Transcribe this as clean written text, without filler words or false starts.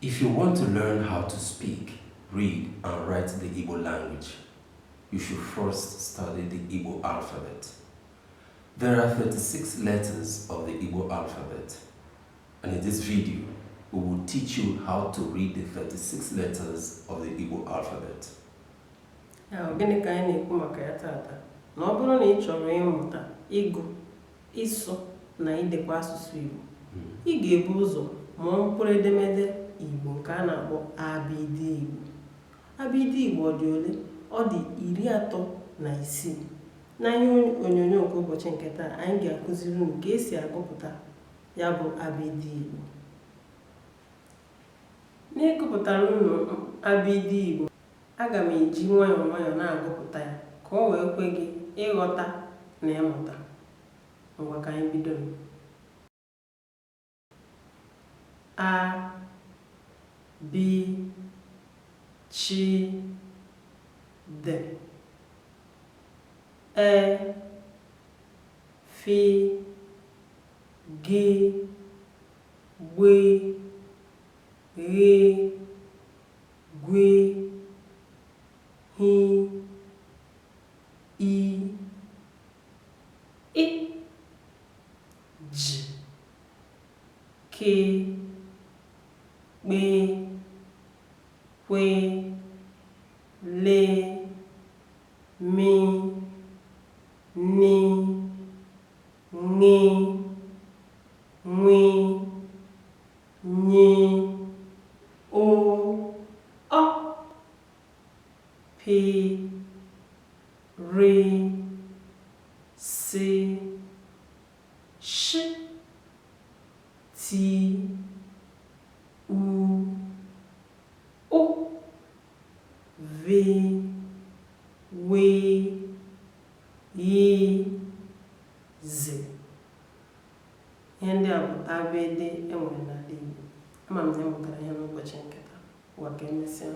If you want to learn how to speak, read, and write the Igbo language, you should first study the Igbo alphabet. There are 36 letters of the Igbo alphabet, and in this video, we will teach you how to read the 36 letters of the Igbo alphabet. Gịnị ka anyị na-ekwu maka ya taata? Na ọ bụrụ na ị chọrọ ịmụta ịgụ, ịsụ na idekwa asụsụ Igbo, ị ga-ebu ụzọ mụọ mkpụrụ edemede Igbo nke a na-akpọ abịdị Igbo. Abịdị Igbo ọ dị ole? Ọ dị 36. N'ihe onyonyo nke ụbọchị nke taa, anyị ga-akụziri unu ka esi agụpụta ya bụ abịdị Igbo. N'ịgụpụtara unu abịdị Igbo, aga m eji nwayọọ nwayọọ na-agụpụta ya ka o wee kwe gị ịghọta na ịmụta. Ngwa ka anyị bido. A, B, Ch, D, E, F, G, W, R, G, H, I, J, K, B, W, L, M, N, Ng, Nw, Ny, O, P, R, S, Sh, T, U, O, V, W, Y, Z. Ihe ndị a bụ abịdị enwere n'ala Igbo. Ama m na ịmụtara ihe n'ụbọchị nke taa. Ụwa ka emesịa.